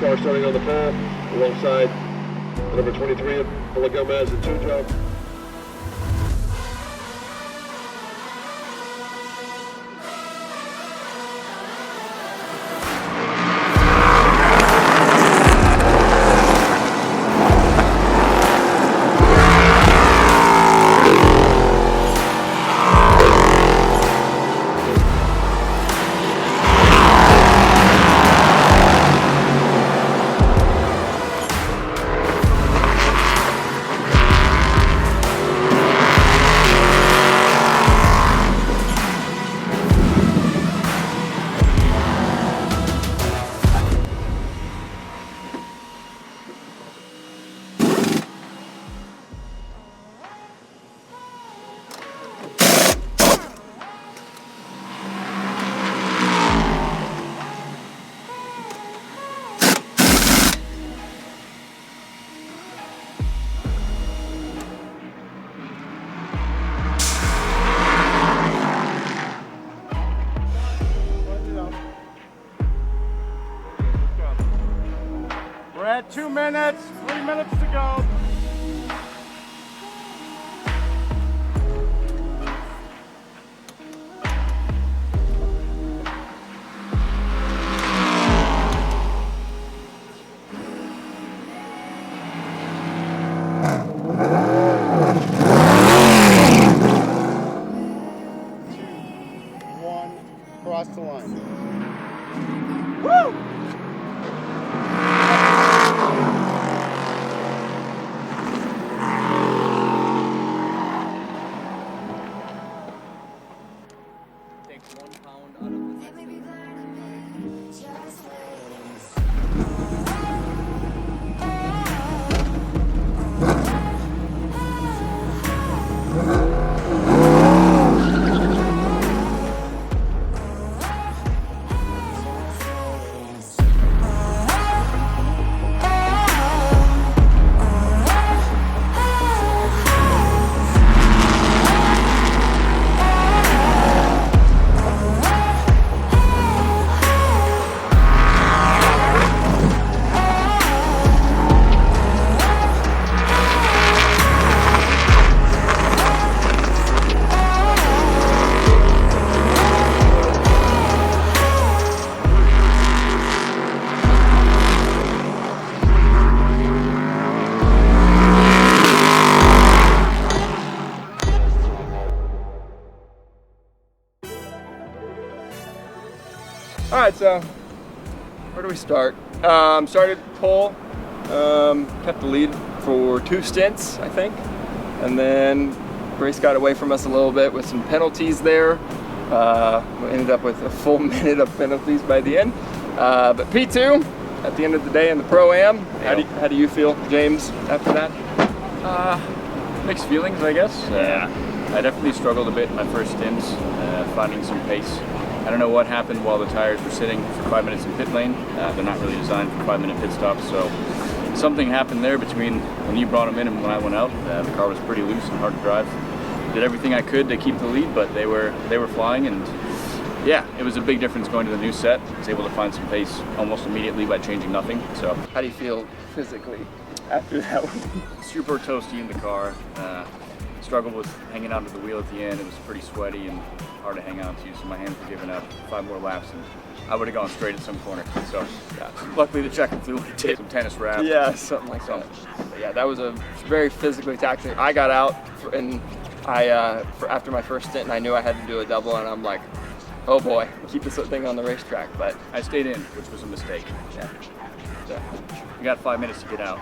Car starting on the pole alongside the number 23 of Paula Gomez and Tujo. We're at 2 minutes, 3 minutes to go. Cross the line. Woo! Takes 1 pound out of the All right, so where do we start? Started pole, kept the lead for 2 stints, I think, and then race got away from us a little bit with some penalties there. We ended up with a full minute of penalties by the end, but P2 at the end of the day in the Pro-Am. How do you feel, James, after that? Mixed feelings, I guess. I definitely struggled a bit in my first stints, finding some pace. I don't know what happened while the tires were sitting for 5 minutes in pit lane. They're not really designed for 5-minute pit stops, so something happened there between when you brought them in and when I went out. The car was pretty loose and hard to drive. Did everything I could to keep the lead, but they were flying, and yeah, it was a big difference going to the new set. I was able to find some pace almost immediately by changing nothing. So How do you feel physically after that one? super toasty in the car. struggled with hanging onto the wheel at the end. It was pretty sweaty and hard to hang on to, so my hands were giving up. 5 more laps and I would have gone straight at some corner. So yeah, luckily the check and flew when it did. Some tennis wrap. Yeah, something like that. But yeah, that was a very physically taxing. I got out and after my first stint, and I knew I had to do a double, and I'm like, oh boy, keep this thing on the racetrack. But I stayed in, which was a mistake. yeah, so, You got 5 minutes to get out.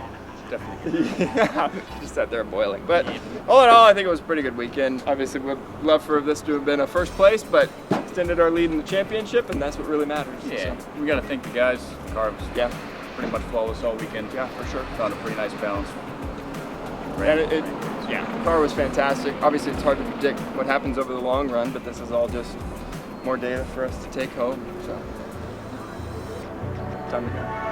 Definitely. yeah, just sat there boiling. But all in all, I think it was a pretty good weekend. Obviously, we'd love for this to have been a first place, but extended our lead in the championship, and that's what really matters. Yeah, So, we got to thank the guys. The car was yeah, pretty much flawless all weekend. yeah, for sure. Found a pretty nice balance. And yeah, the car was fantastic. Obviously, it's hard to predict what happens over the long run, but this is all just more data for us to take home. So, time to go.